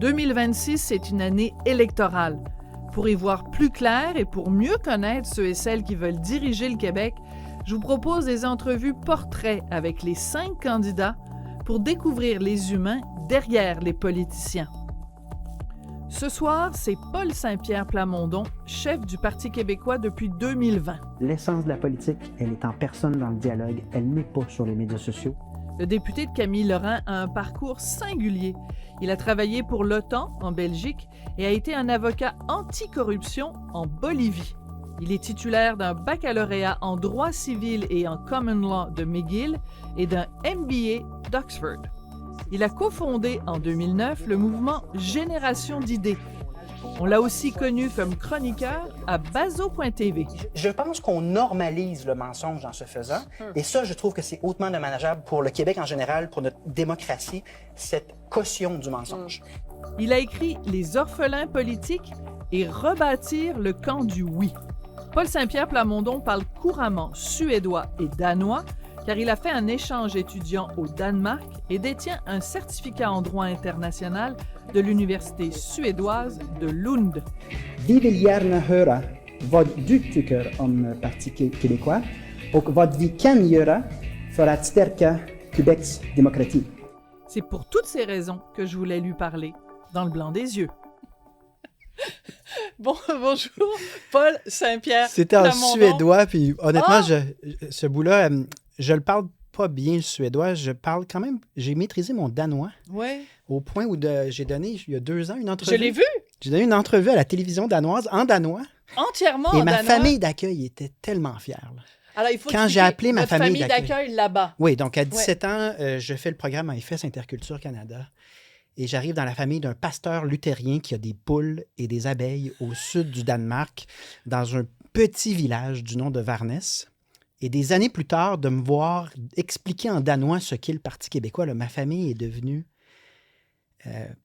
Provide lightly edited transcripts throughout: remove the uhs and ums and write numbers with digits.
2026, c'est une année électorale. Pour y voir plus clair et pour mieux connaître ceux et celles qui veulent diriger le Québec, je vous propose des entrevues portraits avec les 5 candidats pour découvrir les humains derrière les politiciens. Ce soir, c'est Paul Saint-Pierre Plamondon, chef du Parti québécois depuis 2020. L'essence de la politique, elle est en personne dans le dialogue, elle n'est pas sur les médias sociaux. Le député de Camille-Laurent a un parcours singulier. Il a travaillé pour l'OTAN en Belgique et a été un avocat anti-corruption en Bolivie. Il est titulaire d'un baccalauréat en droit civil et en common law de McGill et d'un MBA d'Oxford. Il a cofondé en 2009 le mouvement Génération d'idées. On l'a aussi connu comme chroniqueur à Bazo.tv. Je pense qu'on normalise le mensonge en se faisant. Et ça, je trouve que c'est hautement dommageable pour le Québec en général, pour notre démocratie, cette caution du mensonge. Il a écrit Les orphelins politiques et Rebâtir le camp du oui. Paul Saint-Pierre Plamondon parle couramment suédois et danois car il a fait un échange étudiant au Danemark et détient un certificat en droit international de l'université suédoise de Lund. Vi vill gärna höra vad du tycker om Parti québécois och vad vi kan göra för att stärka Québecs démocratie. C'est pour toutes ces raisons que je voulais lui parler dans le blanc des yeux. Bonjour, Paul Saint-Pierre. C'était en Plamondon. suédois, puis honnêtement, ce bout-là, je le parle pas bien le suédois. Je parle quand même, j'ai maîtrisé mon danois. Oui. Au point où j'ai donné, il y a 2 ans, une entrevue. Je l'ai vu. J'ai donné une entrevue à la télévision danoise en danois. Entièrement Et en ma danois. famille d'accueil était tellement fière. Là. Alors, il faut Quand expliquer j'ai appelé ma votre famille d'accueil là-bas. Oui, donc à 17 ans, je fais le programme à IFES Interculture Canada. Et j'arrive dans la famille d'un pasteur luthérien qui a des poules et des abeilles au sud du Danemark, dans un petit village du nom de Varnes. Et des années plus tard, de me voir expliquer en danois ce qu'est le Parti québécois, là, ma famille est devenue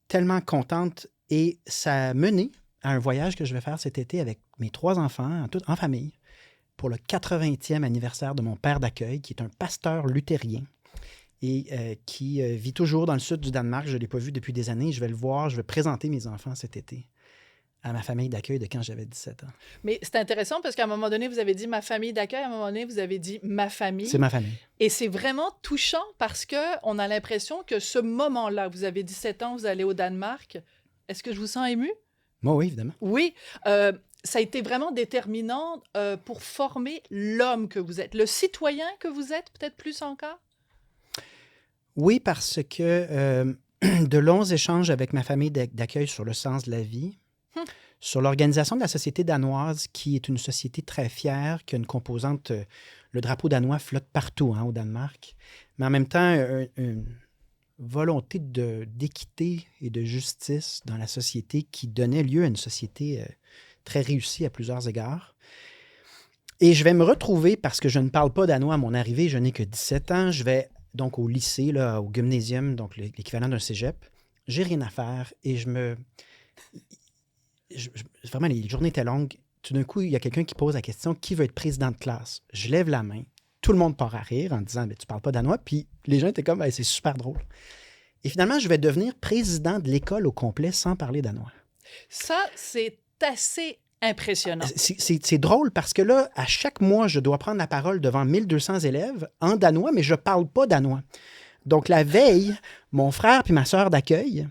tellement contente. Et ça a mené à un voyage que je vais faire cet été avec mes 3 enfants, en famille, pour le 80e anniversaire de mon père d'accueil, qui est un pasteur luthérien et qui vit toujours dans le sud du Danemark. Je ne l'ai pas vu depuis des années. Je vais le voir, je vais présenter mes enfants cet été à ma famille d'accueil de quand j'avais 17 ans. Mais c'est intéressant parce qu'à un moment donné, vous avez dit ma famille d'accueil, à un moment donné, vous avez dit ma famille. C'est ma famille. Et c'est vraiment touchant parce qu'on a l'impression que ce moment-là, vous avez 17 ans, vous allez au Danemark. Est-ce que je vous sens ému? Moi, oui, évidemment. Oui. Ça a été vraiment déterminant pour former l'homme que vous êtes, le citoyen que vous êtes, peut-être plus encore? Oui, parce que de longs échanges avec ma famille d'accueil sur le sens de la vie, sur l'organisation de la société danoise, qui est une société très fière, qui a une composante, le drapeau danois flotte partout au Danemark, mais en même temps, une volonté d'équité et de justice dans la société qui donnait lieu à une société très réussie à plusieurs égards. Et je vais me retrouver, parce que je ne parle pas danois à mon arrivée, je n'ai que 17 ans, je vais donc au lycée, là, au gymnasium, donc l'équivalent d'un cégep. J'ai rien à faire et vraiment, les journées étaient longues. Tout d'un coup, il y a quelqu'un qui pose la question, qui veut être président de classe? Je lève la main. Tout le monde part à rire en disant, mais tu parles pas danois. Puis les gens étaient comme, c'est super drôle. Et finalement, je vais devenir président de l'école au complet sans parler danois. Ça, c'est assez impressionnant. C'est drôle parce que là, à chaque mois, je dois prendre la parole devant 1200 élèves en danois, mais je parle pas danois. Donc, la veille, mon frère puis ma sœur d'accueil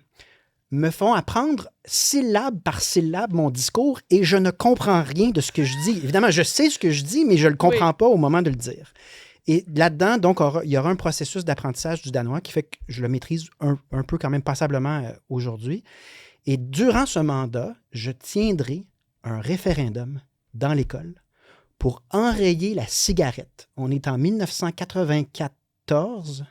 me font apprendre syllabe par syllabe mon discours et je ne comprends rien de ce que je dis. Évidemment, je sais ce que je dis, mais je ne le comprends pas au moment de le dire. Et là-dedans, donc, il y aura un processus d'apprentissage du danois qui fait que je le maîtrise un peu quand même passablement aujourd'hui. Et durant ce mandat, je tiendrai un référendum dans l'école pour enrayer la cigarette. On est en 1994.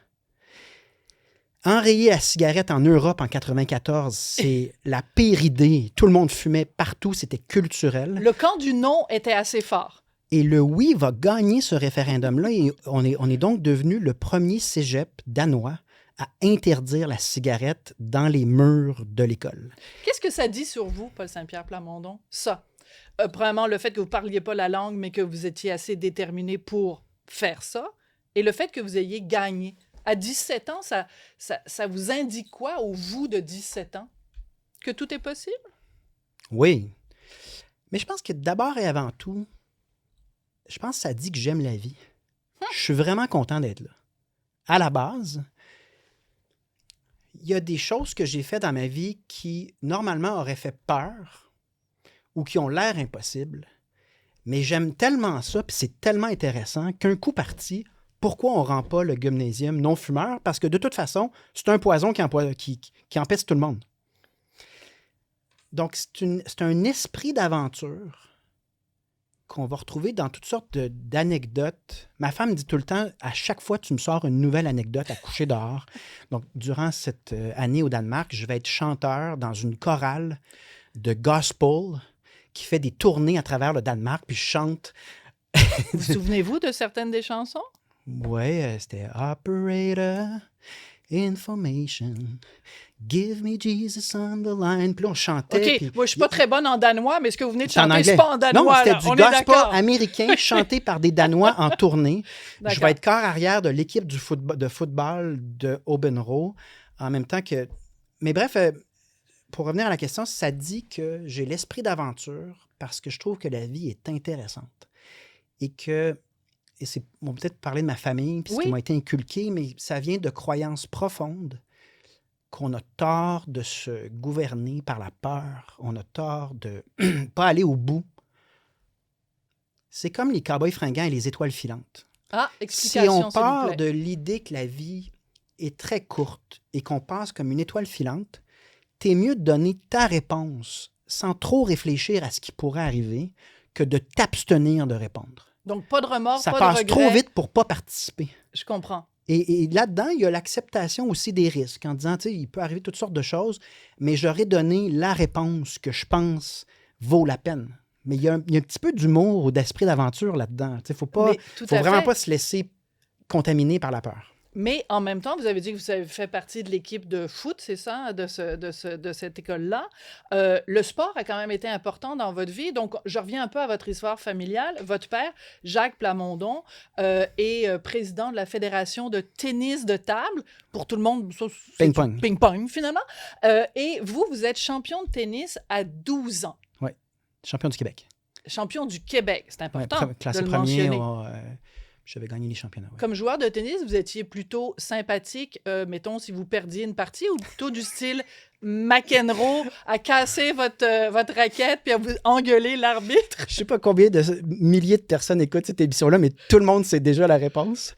Enrayer la cigarette en Europe en 1994, c'est la pire idée. Tout le monde fumait partout, c'était culturel. Le camp du non était assez fort. Et le oui va gagner ce référendum-là et on est donc devenu le premier cégep danois à interdire la cigarette dans les murs de l'école. Qu'est-ce que ça dit sur vous, Paul Saint-Pierre Plamondon, ça? Premièrement, le fait que vous ne parliez pas la langue, mais que vous étiez assez déterminé pour faire ça, et le fait que vous ayez gagné. À 17 ans, ça vous indique quoi au vous de 17 ans? que tout est possible? Oui. Mais je pense que d'abord et avant tout, je pense que ça dit que j'aime la vie. Je suis vraiment content d'être là. À la base, il y a des choses que j'ai faites dans ma vie qui, normalement, auraient fait peur ou qui ont l'air impossibles. Mais j'aime tellement ça, puis c'est tellement intéressant qu'un coup parti, pourquoi on ne rend pas le gymnasium non-fumeur? Parce que de toute façon, c'est un poison qui empêche tout le monde. Donc, c'est un esprit d'aventure qu'on va retrouver dans toutes sortes d'anecdotes. Ma femme dit tout le temps, à chaque fois, tu me sors une nouvelle anecdote à coucher dehors. Donc, durant cette année au Danemark, je vais être chanteur dans une chorale de gospel qui fait des tournées à travers le Danemark, puis je chante. Vous souvenez-vous de certaines des chansons? Oui, c'était Operator, Information, Give me Jesus on the line. Puis là, on chantait. OK, puis... moi, je suis pas très bonne en danois, mais ce que vous venez de C'est en chanter, c'est anglais. pas en danois. Non, c'était là. du On est gospel d'accord. américain chanté par des Danois en tournée. Je D'accord. vais être corps arrière de l'équipe de football de Aubenro, en même temps que... Mais bref, pour revenir à la question, ça dit que j'ai l'esprit d'aventure parce que je trouve que la vie est intéressante. Et c'est, on va peut-être parler de ma famille, puis ce qui m'a été inculqué, mais ça vient de croyances profondes qu'on a tort de se gouverner par la peur. On a tort de pas aller au bout. C'est comme les cow-boys fringants et les étoiles filantes. Ah, Si explication, on s'il vous part plaît. de l'idée que la vie est très courte et qu'on passe comme une étoile filante, t'es mieux de donner ta réponse sans trop réfléchir à ce qui pourrait arriver que de t'abstenir de répondre. Donc, pas de remords, Ça pas passe de regrets. trop vite pour pas participer. Je comprends. Et là-dedans, il y a l'acceptation aussi des risques, en disant, tu sais, il peut arriver toutes sortes de choses, mais j'aurais donné la réponse que je pense vaut la peine. Mais il y a un petit peu d'humour ou d'esprit d'aventure là-dedans. Il ne faut Mais tout à vraiment fait. pas se laisser contaminer par la peur. Mais en même temps, vous avez dit que vous avez fait partie de l'équipe de foot, c'est ça, de cette école-là. Le sport a quand même été important dans votre vie. Donc, je reviens un peu à votre histoire familiale. Votre père, Jacques Plamondon, est président de la Fédération de tennis de table. Pour tout le monde, ça, c'est Ping-pong. Ping-pong, finalement. Et vous êtes champion de tennis à 12 ans. Oui, champion du Québec. Champion du Québec, c'est important Classé de le premier, mentionner. j'avais gagné les championnats. Ouais. Comme joueur de tennis, vous étiez plutôt sympathique, mettons, si vous perdiez une partie, ou plutôt du style McEnroe à casser votre raquette puis à vous engueuler l'arbitre? Je sais pas combien de milliers de personnes écoutent cette émission-là, mais tout le monde sait déjà la réponse.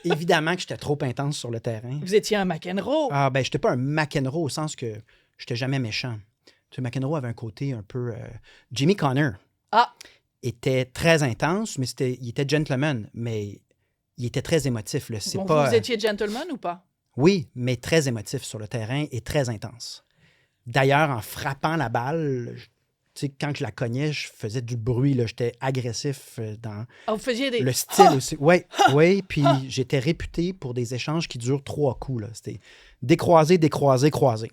Évidemment que j'étais trop intense sur le terrain. Vous étiez un McEnroe. Ah, ben, j'étais pas un McEnroe au sens que j'étais jamais méchant. Tu sais, McEnroe avait un côté un peu... Jimmy Connor était très intense, mais il était gentleman, mais il était très émotif. Là. Donc, pas, vous étiez gentleman ou pas? Oui, mais très émotif sur le terrain et très intense. D'ailleurs, en frappant la balle, tu sais, quand je la cognais, je faisais du bruit. Là. J'étais agressif dans Vous faisiez des... le style aussi. Oui, puis j'étais réputé pour des échanges qui durent 3 coups. Là. C'était décroisé, décroisé, croisé.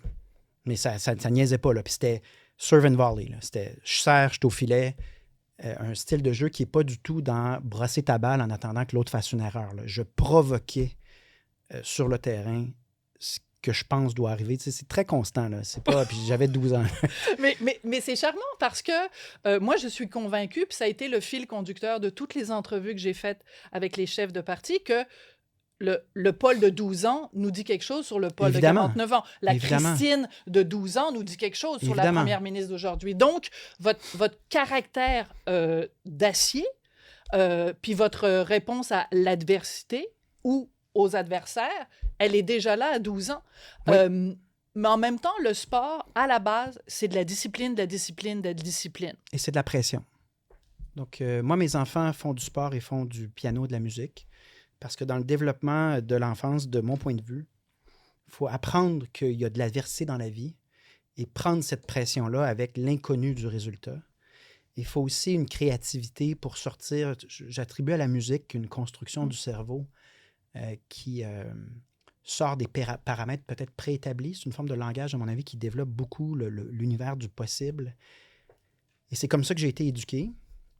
Mais ça niaisait pas. Là. Puis c'était serve and volley. Là. C'était je serre, je suis au filet. Un style de jeu qui n'est pas du tout dans brosser ta balle en attendant que l'autre fasse une erreur. Là. Je provoquais sur le terrain ce que je pense doit arriver. Tu sais, c'est très constant. Là. C'est pas... Puis j'avais 12 ans. mais c'est charmant parce que moi, je suis convaincue, puis ça a été le fil conducteur de toutes les entrevues que j'ai faites avec les chefs de parti, que le Paul de 12 ans nous dit quelque chose sur le Paul Évidemment. de 49 ans. La Évidemment. Christine de 12 ans nous dit quelque chose sur la Évidemment. première ministre d'aujourd'hui. Donc, votre caractère d'acier, puis votre réponse à l'adversité ou aux adversaires, elle est déjà là à 12 ans. Oui. Mais en même temps, le sport, à la base, c'est de la discipline, de la discipline, de la discipline. Et c'est de la pression. Donc, moi, mes enfants font du sport et font du piano, de la musique. Parce que dans le développement de l'enfance, de mon point de vue, il faut apprendre qu'il y a de l'adversité dans la vie et prendre cette pression-là avec l'inconnu du résultat. Il faut aussi une créativité pour sortir. J'attribue à la musique une construction du cerveau qui sort des paramètres peut-être préétablis. C'est une forme de langage, à mon avis, qui développe beaucoup l'univers du possible. Et c'est comme ça que j'ai été éduqué.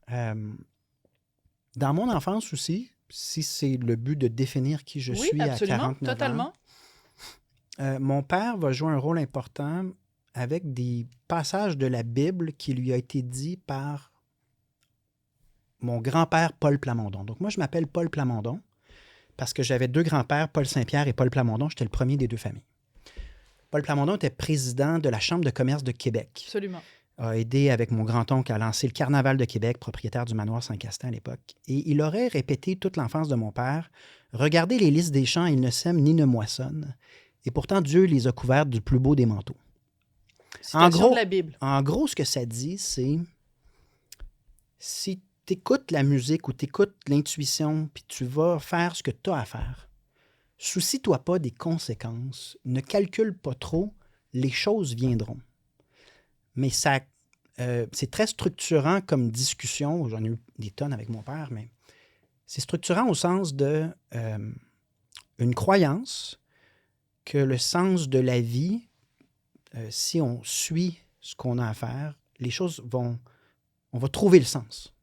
Dans mon enfance aussi, si c'est le but de définir qui je suis absolument, à 49 totalement. ans, mon père va jouer un rôle important avec des passages de la Bible qui lui a été dit par mon grand-père Paul Plamondon. Donc moi, je m'appelle Paul Plamondon parce que j'avais 2 grands-pères, Paul Saint-Pierre et Paul Plamondon. J'étais le premier des 2 familles. Paul Plamondon était président de la Chambre de commerce de Québec. Absolument. A aidé avec mon grand-oncle à lancer le Carnaval de Québec, propriétaire du manoir Saint-Castin à l'époque. Et il aurait répété toute l'enfance de mon père, « Regardez les lys des champs, ils ne sèment ni ne moissonnent. Et pourtant, Dieu les a couverts du plus beau des manteaux. » Citation de la Bible. En gros, ce que ça dit, c'est si tu écoutes la musique ou tu écoutes l'intuition, puis tu vas faire ce que tu as à faire, soucie-toi pas des conséquences, ne calcule pas trop, les choses viendront. Mais ça, c'est très structurant comme discussion. J'en ai eu des tonnes avec mon père, mais c'est structurant au sens de une croyance que le sens de la vie, si on suit ce qu'on a à faire, les choses vont... On va trouver le sens.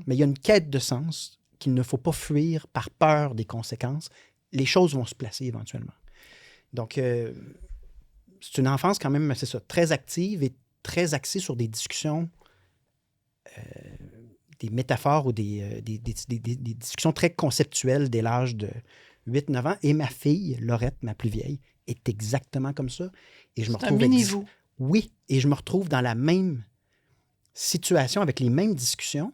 Mais il y a une quête de sens qu'il ne faut pas fuir par peur des conséquences. Les choses vont se placer éventuellement. Donc, c'est une enfance quand même, c'est ça, très active et très axée sur des discussions, des métaphores ou des discussions très conceptuelles dès l'âge de 8-9 ans. Et ma fille, Laurette, ma plus vieille, est exactement comme ça. Et je me retrouve un mini-vous. Oui, et je me retrouve dans la même situation avec les mêmes discussions.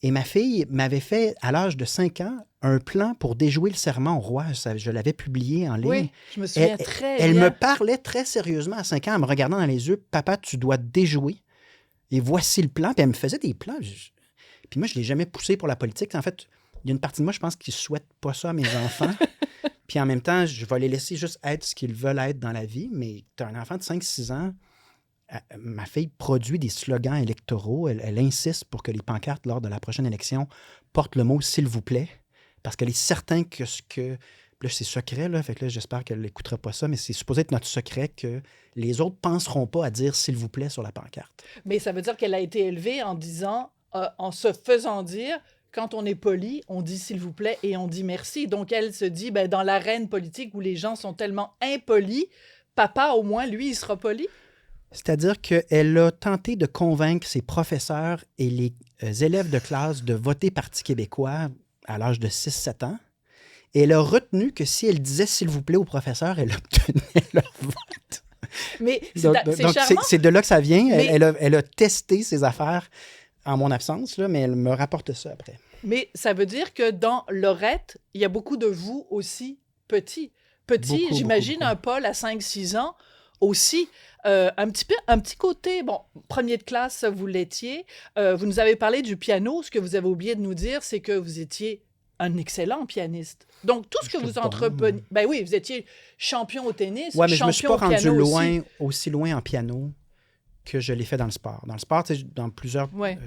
Et ma fille m'avait fait, à l'âge de 5 ans, un plan pour déjouer le serment au roi. Je l'avais publié en ligne. Oui, je me souviens très bien. Elle me parlait très sérieusement à 5 ans en me regardant dans les yeux. « Papa, tu dois déjouer. Et voici le plan. » Puis elle me faisait des plans. Puis moi, je ne l'ai jamais poussé pour la politique. En fait, il y a une partie de moi, je pense, qui ne souhaite pas ça à mes enfants. Puis en même temps, je vais les laisser juste être ce qu'ils veulent être dans la vie. Mais tu as un enfant de 5-6 ans. Ma fille produit des slogans électoraux. Elle insiste pour que les pancartes lors de la prochaine élection portent le mot « s'il vous plaît », parce qu'elle est certaine que ce que... Là, c'est secret, là, fait que là, j'espère qu'elle n'écoutera pas ça, mais c'est supposé être notre secret que les autres ne penseront pas à dire « s'il vous plaît » sur la pancarte. Mais ça veut dire qu'elle a été élevée en disant, en se faisant dire, quand on est poli, on dit « s'il vous plaît » et on dit « merci ». Donc, elle se dit, ben, dans l'arène politique où les gens sont tellement impolis, papa, au moins, lui, il sera poli. C'est-à-dire qu'elle a tenté de convaincre ses professeurs et les élèves de classe de voter Parti québécois à l'âge de 6-7 ans. Et elle a retenu que si elle disait « s'il vous plaît » au professeur, elle obtenait leur vote. Mais donc, charmant. c'est de là que ça vient. Mais... Elle a testé ses affaires en mon absence, là, mais elle me rapporte ça après. Mais ça veut dire que dans Laurette, il y a beaucoup de vous aussi petits. Petit, j'imagine un Paul à 5-6 ans aussi. Un petit côté, bon, premier de classe, vous l'étiez. Vous nous avez parlé du piano. Ce que vous avez oublié de nous dire, c'est que vous étiez un excellent pianiste. Donc, tout ce que vous entreprenez... Ben oui, vous étiez champion au tennis, ouais, mais champion je me suis pas au piano rendu aussi loin en piano que je l'ai fait dans le sport. Dans le sport, tu sais, dans plusieurs... Ouais.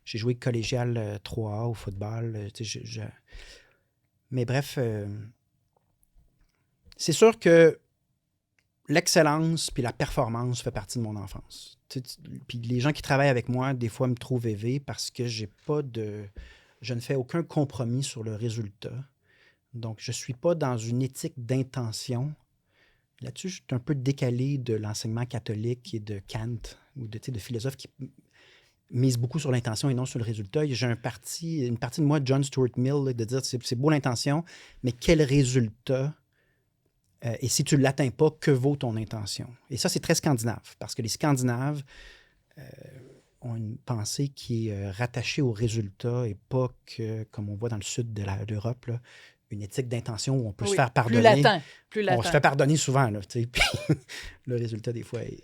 J'ai joué collégial 3A au football. Mais bref, c'est sûr que l'excellence puis la performance fait partie de mon enfance. Puis les gens qui travaillent avec moi, des fois, me trouvent élevé parce que je ne fais aucun compromis sur le résultat. Donc, je ne suis pas dans une éthique d'intention. Là-dessus, je suis un peu décalé de l'enseignement catholique et de Kant ou de philosophes qui mise beaucoup sur l'intention et non sur le résultat. J'ai une partie de moi, John Stuart Mill, là, de dire c'est beau l'intention, mais quel résultat? Et si tu ne l'atteins pas, que vaut ton intention? Et ça, c'est très scandinave, parce que les Scandinaves ont une pensée qui est rattachée au résultat et pas que, comme on voit dans le sud de l'Europe, là, une éthique d'intention où on peut se faire pardonner. Plus latin. On se fait pardonner souvent, là, tu sais, puis le résultat, des fois, est...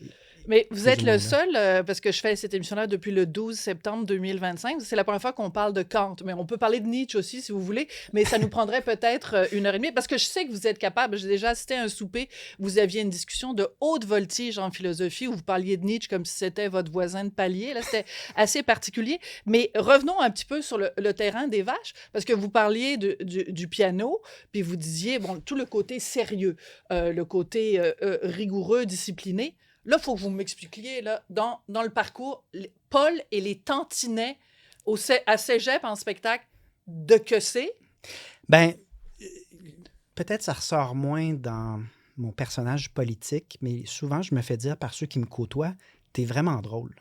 Mais vous êtes le seul, parce que je fais cette émission-là depuis le 12 septembre 2025. C'est la première fois qu'on parle de Kant. Mais on peut parler de Nietzsche aussi, si vous voulez. Mais ça nous prendrait peut-être 1h30. Parce que je sais que vous êtes capable. J'ai déjà assisté à un souper. Vous aviez une discussion de haute voltige en philosophie où vous parliez de Nietzsche comme si c'était votre voisin de palier. Là, c'était assez particulier. Mais revenons un petit peu sur le terrain des vaches. Parce que vous parliez du piano, puis vous disiez, bon, tout le côté sérieux, le côté rigoureux, discipliné. Là, il faut que vous m'expliquiez, là, dans le parcours, Paul et les tantinets à Cégep en spectacle, de que c'est? Ben, peut-être ça ressort moins dans mon personnage politique, mais souvent, je me fais dire par ceux qui me côtoient, t'es vraiment drôle.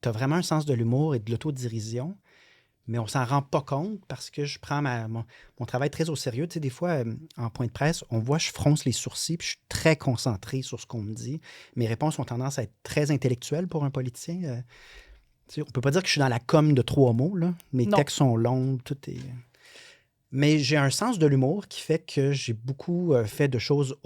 T'as vraiment un sens de l'humour et de l'autodérision, mais on s'en rend pas compte parce que je prends mon travail très au sérieux. Tu sais, des fois, en point de presse, on voit, je fronce les sourcils, puis je suis très concentré sur ce qu'on me dit. Mes réponses ont tendance à être très intellectuelles pour un politicien. Tu sais, on peut pas dire que je suis dans la com de 3 mots, là. Mes textes sont longs, tout est... Mais j'ai un sens de l'humour qui fait que j'ai beaucoup fait de choses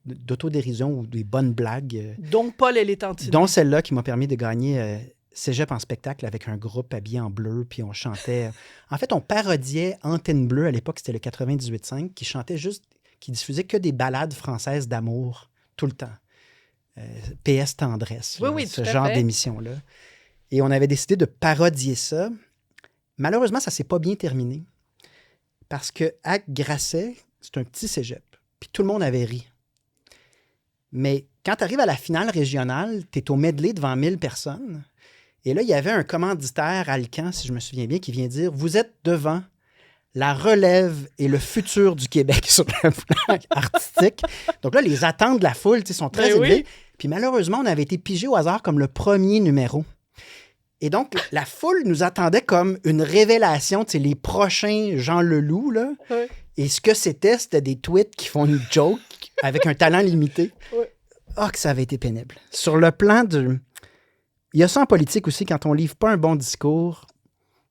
d'autodérision ou des bonnes blagues. Donc Paul et les Tantinets. Dont celle-là qui m'a permis de gagner Cégep en spectacle avec un groupe habillé en bleu, puis on chantait... En fait, on parodiait Antenne Bleue, à l'époque, c'était le 98.5, qui diffusait que des ballades françaises d'amour tout le temps. PS Tendresse, oui, ce genre d'émission-là. Et on avait décidé de parodier ça. Malheureusement, ça ne s'est pas bien terminé. Parce que à Grasset, c'est un petit cégep. Puis tout le monde avait ri. Mais quand tu arrives à la finale régionale, tu es au medley devant 1000 personnes. Et là, il y avait un commanditaire Alcan, si je me souviens bien, qui vient dire « Vous êtes devant la relève et le futur du Québec sur le plan artistique. » Donc là, les attentes de la foule sont très élevées. Oui. Puis malheureusement, on avait été pigé au hasard comme le premier numéro. Et donc, la foule nous attendait comme une révélation, tu sais, les prochains Jean Leloup, là. Oui. Et ce que c'était des tweets qui font une joke avec un talent limité. Oui. Ah, que ça avait été pénible. Sur le plan de... Il y a ça en politique aussi, quand on livre pas un bon discours,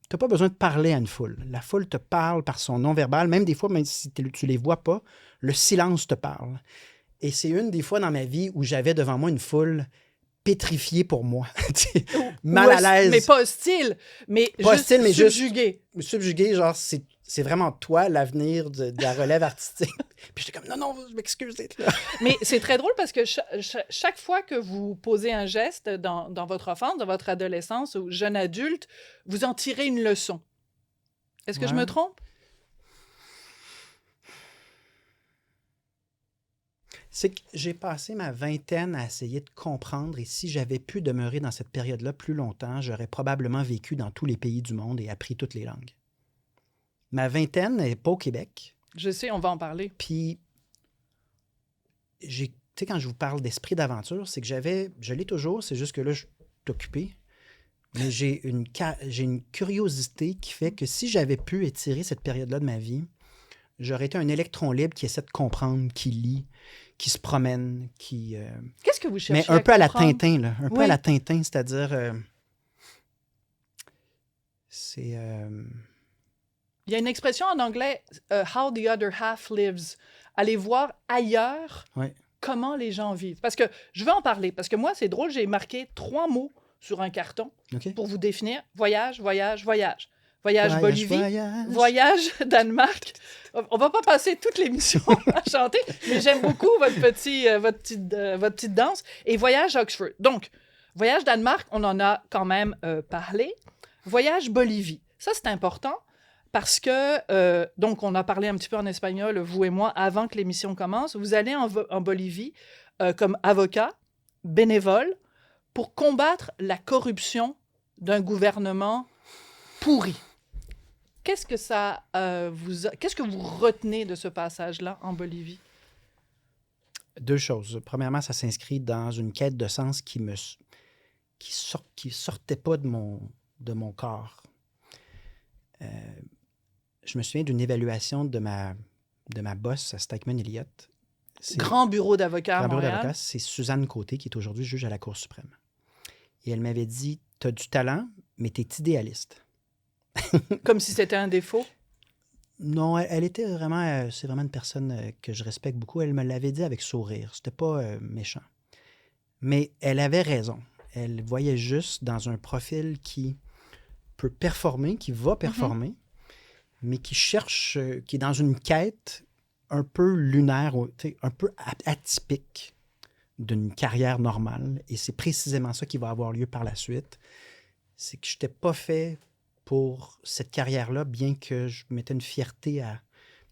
tu n'as pas besoin de parler à une foule. La foule te parle par son non-verbal, même des fois, même si tu les vois pas, le silence te parle. Et c'est une des fois dans ma vie où j'avais devant moi une foule pétrifiée pour moi. Mal à l'aise. Mais pas hostile, mais pas juste hostile, mais subjugué. Subjugué, genre, c'est vraiment toi l'avenir de la relève artistique. Puis j'étais comme, non, je m'excuse d'être là. Mais c'est très drôle parce que chaque fois que vous posez un geste dans votre enfance, dans votre adolescence ou jeune adulte, vous en tirez une leçon. Est-ce que je me trompe? C'est que j'ai passé ma vingtaine à essayer de comprendre et si j'avais pu demeurer dans cette période-là plus longtemps, j'aurais probablement vécu dans tous les pays du monde et appris toutes les langues. Ma vingtaine n'est pas au Québec. Je sais, on va en parler. Puis, tu sais, quand je vous parle d'esprit d'aventure, c'est que je l'ai toujours, c'est juste que là, je suis occupé. Mais j'ai une curiosité qui fait que si j'avais pu étirer cette période-là de ma vie, j'aurais été un électron libre qui essaie de comprendre, qui lit, qui se promène, qui... Qu'est-ce que vous cherchez mais un peu à la Tintin, là. Un peu à la Tintin, c'est-à-dire... c'est... Il y a une expression en anglais, how the other half lives. Aller voir ailleurs comment les gens vivent. Parce que je veux en parler. Parce que moi, c'est drôle, j'ai marqué 3 mots sur un carton pour vous définir. Voyage, voyage, voyage. Voyage Bolivie, voyage Danemark. On va pas passer toute l'émission à chanter, mais j'aime beaucoup votre petite danse. Et voyage Oxford. Donc, voyage Danemark, on en a quand même parlé. Voyage Bolivie. Ça, c'est important parce que, donc, on a parlé un petit peu en espagnol, vous et moi, avant que l'émission commence. Vous allez en Bolivie comme avocat, bénévole, pour combattre la corruption d'un gouvernement pourri. Qu'est-ce que vous retenez de ce passage-là en Bolivie? 2 choses. Premièrement, ça s'inscrit dans une quête de sens qui sortait pas de mon corps. Je me souviens d'une évaluation de ma boss à Stikeman Elliott. Grand bureau d'avocat à Montréal. D'avocat, c'est Suzanne Côté, qui est aujourd'hui juge à la Cour suprême. Et elle m'avait dit, tu as du talent, mais tu es idéaliste. Comme si c'était un défaut? Non, elle était vraiment... c'est vraiment une personne que je respecte beaucoup. Elle me l'avait dit avec sourire. C'était pas méchant. Mais elle avait raison. Elle voyait juste dans un profil qui peut performer, qui va performer, mais qui cherche... qui est dans une quête un peu lunaire, un peu atypique d'une carrière normale. Et c'est précisément ça qui va avoir lieu par la suite. C'est que je n'étais pas fait pour cette carrière-là, bien que je mettais une fierté à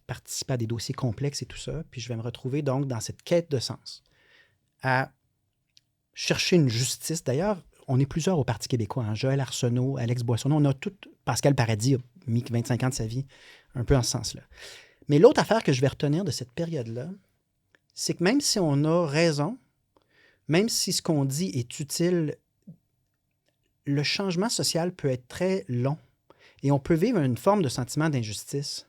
participer à des dossiers complexes et tout ça. Puis je vais me retrouver donc dans cette quête de sens, à chercher une justice. D'ailleurs, on est plusieurs au Parti québécois. Hein? Joël Arsenault, Alex Boissonneau, on a tout... Pascal Paradis a mis 25 ans de sa vie un peu en ce sens-là. Mais l'autre affaire que je vais retenir de cette période-là, c'est que même si on a raison, même si ce qu'on dit est utile, le changement social peut être très long et on peut vivre une forme de sentiment d'injustice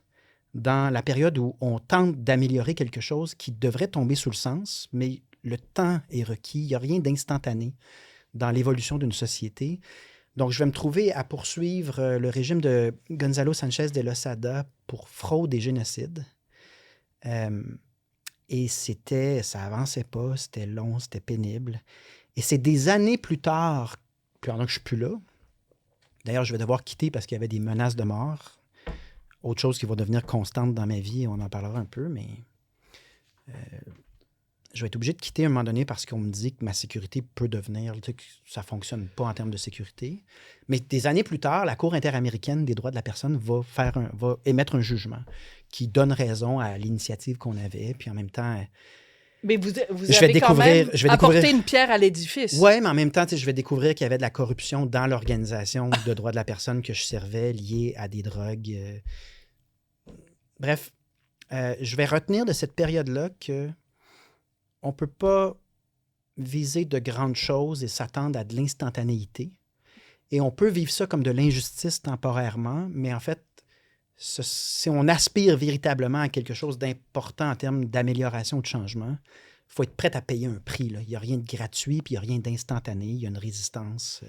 dans la période où on tente d'améliorer quelque chose qui devrait tomber sous le sens, mais le temps est requis, il n'y a rien d'instantané dans l'évolution d'une société. Donc, je vais me trouver à poursuivre le régime de Gonzalo Sanchez de Losada pour fraude et génocide. Et ça avançait pas, c'était long, c'était pénible. Et c'est des années plus tard, pendant que je suis plus là. D'ailleurs, je vais devoir quitter parce qu'il y avait des menaces de mort. Autre chose qui va devenir constante dans ma vie, on en parlera un peu, mais je vais être obligé de quitter à un moment donné parce qu'on me dit que ma sécurité peut devenir, que ça ne fonctionne pas en termes de sécurité. Mais des années plus tard, la Cour interaméricaine des droits de la personne va émettre un jugement qui donne raison à l'initiative qu'on avait, puis en même temps... Mais vous je vais avez quand même découvrir- apporté une pierre à l'édifice. Oui, mais en même temps, je vais découvrir qu'il y avait de la corruption dans l'organisation de droits de la personne que je servais liée à des drogues. Bref, je vais retenir de cette période-là que on ne peut pas viser de grandes choses et s'attendre à de l'instantanéité. Et on peut vivre ça comme de l'injustice temporairement, mais en fait, si on aspire véritablement à quelque chose d'important en termes d'amélioration ou de changement, il faut être prêt à payer un prix. Là. Il n'y a rien de gratuit, puis il n'y a rien d'instantané. Il y a une résistance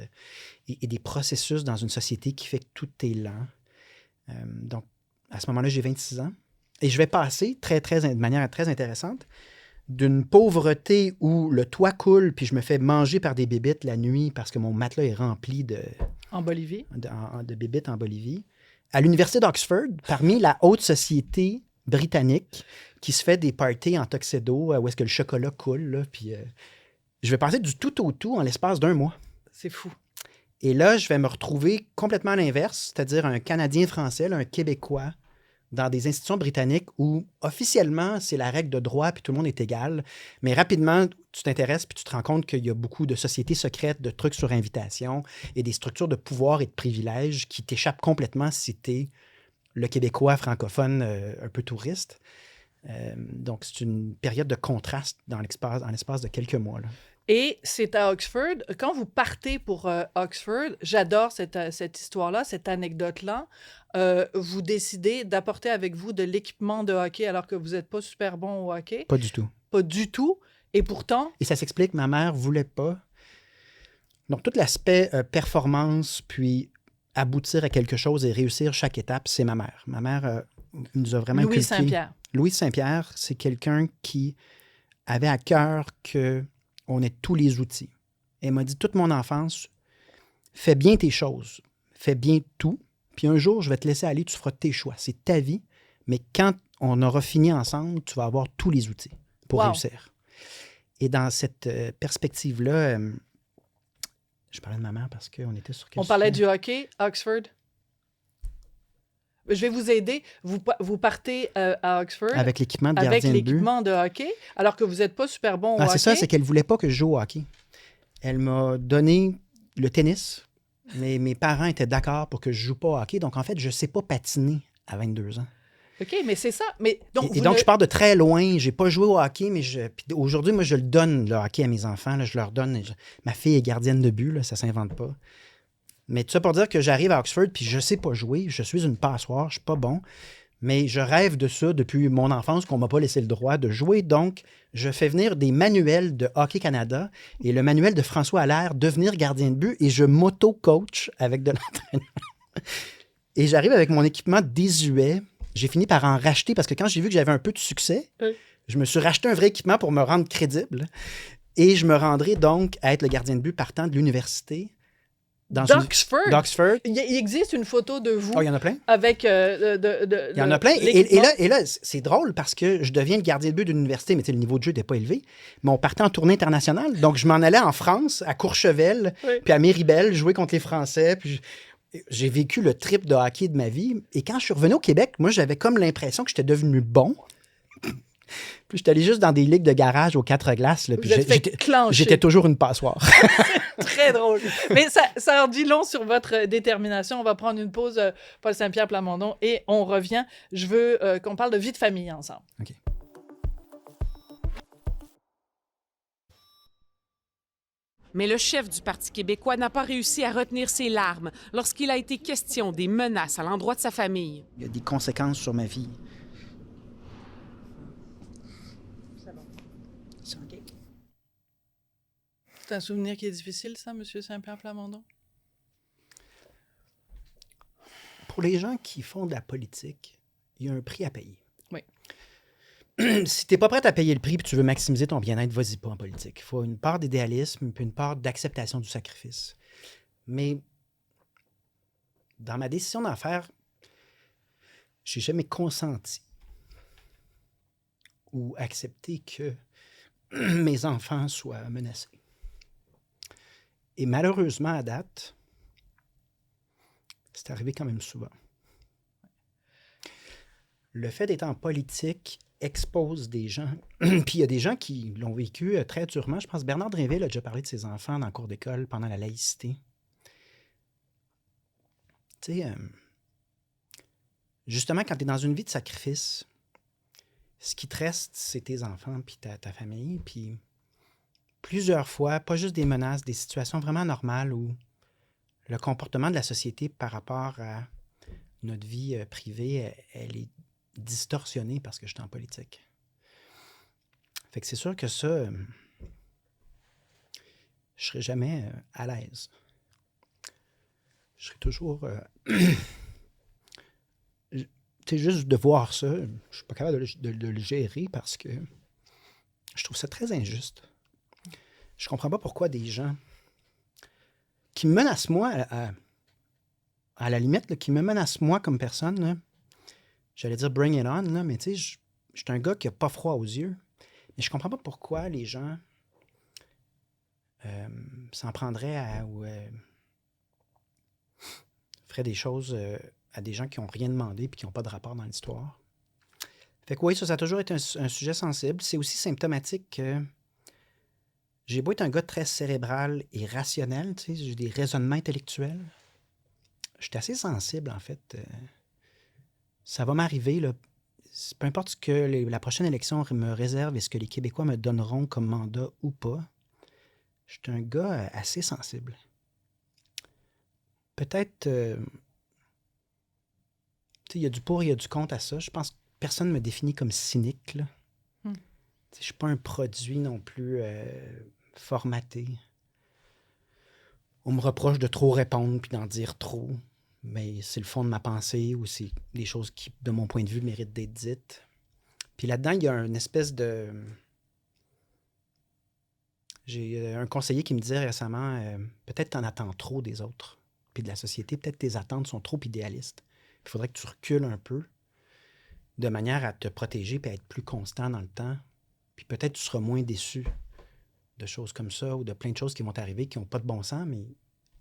et des processus dans une société qui fait que tout est lent. Donc, à ce moment-là, j'ai 26 ans. Et je vais passer de manière très intéressante d'une pauvreté où le toit coule, puis je me fais manger par des bébites la nuit parce que mon matelas est rempli En Bolivie. de bébites en Bolivie, à l'université d'Oxford, parmi la haute société britannique qui se fait des parties en tuxedo où est-ce que le chocolat coule, là, puis je vais passer du tout au tout en l'espace d'1 mois. C'est fou. Et là, je vais me retrouver complètement à l'inverse, c'est-à-dire un Canadien français, là, un Québécois, dans des institutions britanniques où, officiellement, c'est la règle de droit puis tout le monde est égal. Mais rapidement, tu t'intéresses puis tu te rends compte qu'il y a beaucoup de sociétés secrètes, de trucs sur invitation et des structures de pouvoir et de privilèges qui t'échappent complètement si t'es le Québécois francophone un peu touriste. Donc, c'est une période de contraste en l'espace de quelques mois, là. Et c'est à Oxford. Quand vous partez pour Oxford, j'adore cette histoire-là, cette anecdote-là. Vous décidez d'apporter avec vous de l'équipement de hockey alors que vous n'êtes pas super bon au hockey. Pas du tout. Pas du tout. Et pourtant... Et ça s'explique, ma mère voulait pas. Donc, tout l'aspect performance, puis aboutir à quelque chose et réussir chaque étape, c'est ma mère. Ma mère nous a vraiment Louise inculqué... Saint-Pierre. Louise Saint-Pierre, c'est quelqu'un qui avait à cœur qu'on ait tous les outils. Elle m'a dit, toute mon enfance, fais bien tes choses, fais bien tout, puis un jour, je vais te laisser aller, tu feras tes choix. C'est ta vie, mais quand on aura fini ensemble, tu vas avoir tous les outils pour réussir. Et dans cette perspective-là, je parlais de ma mère parce qu'on était sur... On parlait du hockey, Oxford. Je vais vous aider. Vous partez à Oxford avec l'équipement de gardien avec de but. l'équipement de hockey, alors que vous n'êtes pas super bon au hockey. C'est ça, c'est qu'elle ne voulait pas que je joue au hockey. Elle m'a donné le tennis, mais mes parents étaient d'accord pour que je ne joue pas au hockey. Donc, en fait, je ne sais pas patiner à 22 ans. OK, mais c'est ça. Mais donc, donc, je pars de très loin. Je n'ai pas joué au hockey, mais aujourd'hui, moi, je le donne, le hockey, à mes enfants. Là, je leur donne. Ma fille est gardienne de but, là, ça ne s'invente pas. Mais tout ça pour dire que j'arrive à Oxford, puis je ne sais pas jouer. Je suis une passoire, je ne suis pas bon. Mais je rêve de ça depuis mon enfance, qu'on ne m'a pas laissé le droit de jouer. Donc, je fais venir des manuels de Hockey Canada et le manuel de François Allaire, devenir gardien de but, et je m'auto-coach avec de l'entraînement. Et j'arrive avec mon équipement désuet. J'ai fini par en racheter parce que quand j'ai vu que j'avais un peu de succès, je me suis racheté un vrai équipement pour me rendre crédible. Et je me rendrai donc à être le gardien de but partant de l'université. D'Oxford. Il existe une photo de vous. Oh, il y en a plein? Avec. Il y en a plein. Et là, c'est drôle parce que je deviens le gardien de but de l'université, mais le niveau de jeu n'était pas élevé. Mais on partait en tournée internationale. Donc, je m'en allais en France, à Courchevel, puis à Méribel, jouer contre les Français. Puis j'ai vécu le trip de hockey de ma vie. Et quand je suis revenu au Québec, moi, j'avais comme l'impression que j'étais devenu bon. Puis j'étais allé juste dans des ligues de garage aux 4 glaces. Là, puis j'étais toujours une passoire. Très drôle. Mais ça en dit long sur votre détermination. On va prendre une pause, Paul Saint-Pierre Plamondon, et on revient. Je veux qu'on parle de vie de famille ensemble. OK. Mais le chef du Parti québécois n'a pas réussi à retenir ses larmes lorsqu'il a été question des menaces à l'endroit de sa famille. Il y a des conséquences sur ma vie. C'est un souvenir qui est difficile, ça, M. Saint-Pierre Plamondon? Pour les gens qui font de la politique, il y a un prix à payer. Oui. Si tu n'es pas prêt à payer le prix et tu veux maximiser ton bien-être, vas-y pas en politique. Il faut une part d'idéalisme puis une part d'acceptation du sacrifice. Mais dans ma décision d'en faire, j'ai jamais consenti ou accepté que mes enfants soient menacés. Et malheureusement, à date, c'est arrivé quand même souvent. Le fait d'être en politique expose des gens. Puis il y a des gens qui l'ont vécu très durement. Je pense que Bernard Drinville a déjà parlé de ses enfants dans le cours d'école pendant la laïcité. Tu sais, justement, quand tu es dans une vie de sacrifice, ce qui te reste, c'est tes enfants puis ta famille. Puis plusieurs fois, pas juste des menaces, des situations vraiment normales où le comportement de la société par rapport à notre vie privée, elle est distorsionnée parce que je suis en politique. Fait que c'est sûr que ça, je serai jamais à l'aise. Je serai toujours... tu sais, juste de voir ça, je suis pas capable de le gérer parce que je trouve ça très injuste. Je comprends pas pourquoi des gens qui me menacent moi, à la limite, là, qui me menacent moi comme personne, là, j'allais dire bring it on, là, mais tu sais, je suis un gars qui n'a pas froid aux yeux. Mais je comprends pas pourquoi les gens s'en prendraient ou feraient des choses à des gens qui n'ont rien demandé et qui n'ont pas de rapport dans l'histoire. Fait que oui, ça a toujours été un sujet sensible. C'est aussi symptomatique que j'ai beau être un gars très cérébral et rationnel, tu sais, j'ai des raisonnements intellectuels. Je suis assez sensible, en fait. Ça va m'arriver, là. Peu importe ce que la prochaine élection me réserve et ce que les Québécois me donneront comme mandat ou pas, je suis un gars assez sensible. Peut-être... tu sais, il y a du pour, il y a du contre à ça. Je pense que personne ne me définit comme cynique, là. Je ne suis pas un produit non plus formaté. On me reproche de trop répondre puis d'en dire trop, mais c'est le fond de ma pensée ou c'est des choses qui, de mon point de vue, méritent d'être dites. Puis là-dedans, il y a une espèce de... J'ai un conseiller qui me disait récemment, peut-être que tu en attends trop des autres puis de la société, peut-être que tes attentes sont trop idéalistes. Il faudrait que tu recules un peu de manière à te protéger puis à être plus constant dans le temps. Puis peut-être tu seras moins déçu de choses comme ça ou de plein de choses qui vont t'arriver qui n'ont pas de bon sens, mais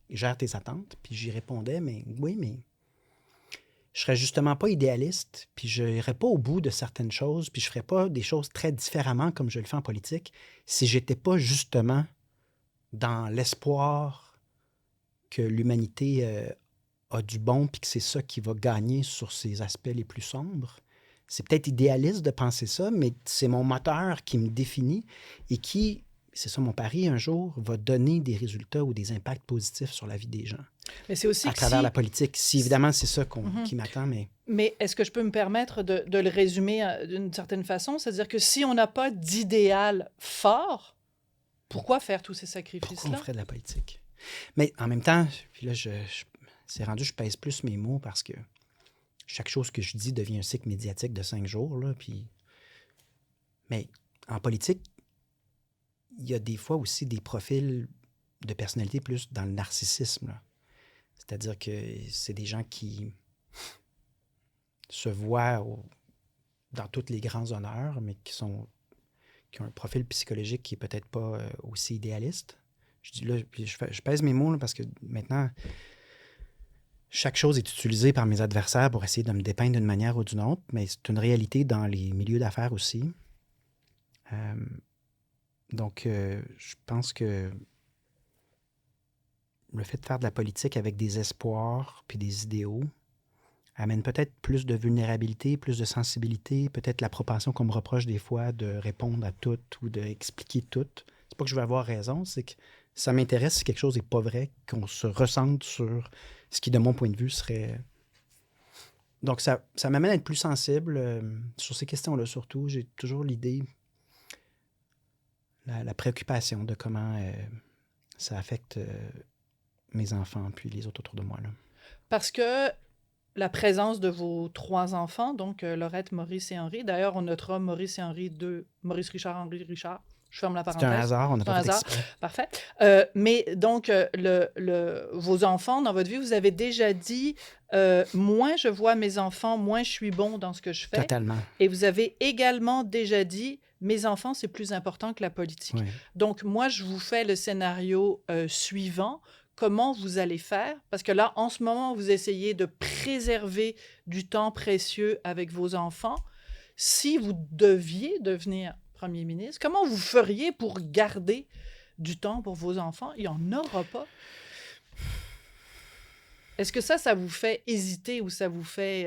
gère tes attentes. Puis j'y répondais, mais oui, mais je serais justement pas idéaliste, puis je n'irais pas au bout de certaines choses, puis je ferais pas des choses très différemment comme je le fais en politique si j'étais pas justement dans l'espoir que l'humanité a du bon, puis que c'est ça qui va gagner sur ses aspects les plus sombres. C'est peut-être idéaliste de penser ça, mais c'est mon moteur qui me définit et qui, c'est ça mon pari, un jour, va donner des résultats ou des impacts positifs sur la vie des gens. Mais c'est aussi à travers la politique. Si, évidemment, c'est ça qui m'attend, mais... Mais est-ce que je peux me permettre de le résumer d'une certaine façon? C'est-à-dire que si on n'a pas d'idéal fort, pourquoi faire tous ces sacrifices-là? Pourquoi on ferait de la politique? Mais en même temps, puis là, c'est rendu, je pèse plus mes mots parce que chaque chose que je dis devient un cycle médiatique de 5 jours, là, puis... Mais en politique, il y a des fois aussi des profils de personnalité plus dans le narcissisme, là. C'est-à-dire que c'est des gens qui se voient dans tous les grands honneurs, mais qui ont un profil psychologique qui est peut-être pas aussi idéaliste. Je dis là, puis je pèse mes mots là, parce que maintenant, chaque chose est utilisée par mes adversaires pour essayer de me dépeindre d'une manière ou d'une autre, mais c'est une réalité dans les milieux d'affaires aussi. Donc, je pense que le fait de faire de la politique avec des espoirs puis des idéaux amène peut-être plus de vulnérabilité, plus de sensibilité, peut-être la propension qu'on me reproche des fois de répondre à tout ou d'expliquer tout. C'est pas que je veux avoir raison, c'est que ça m'intéresse si quelque chose n'est pas vrai, qu'on se ressente sur ce qui, de mon point de vue, serait... Donc, ça m'amène à être plus sensible sur ces questions-là, surtout. J'ai toujours l'idée, la préoccupation de comment ça affecte mes enfants puis les autres autour de moi. Là. Parce que la présence de vos 3 enfants, donc Laurette, Maurice et Henri, d'ailleurs, on notera Maurice et Henri, Maurice Richard, Henri Richard. Je ferme la parenthèse. C'est un hasard, on n'a pas fait exprès. Parfait. Mais donc, vos enfants, dans votre vie, vous avez déjà dit, moins je vois mes enfants, moins je suis bon dans ce que je fais. Totalement. Et vous avez également déjà dit, mes enfants, c'est plus important que la politique. Oui. Donc, moi, je vous fais le scénario suivant. Comment vous allez faire? Parce que là, en ce moment, vous essayez de préserver du temps précieux avec vos enfants. Si vous deviez devenir premier ministre, comment vous feriez pour garder du temps pour vos enfants? Il n'y en aura pas. Est-ce que ça vous fait hésiter ou ça vous fait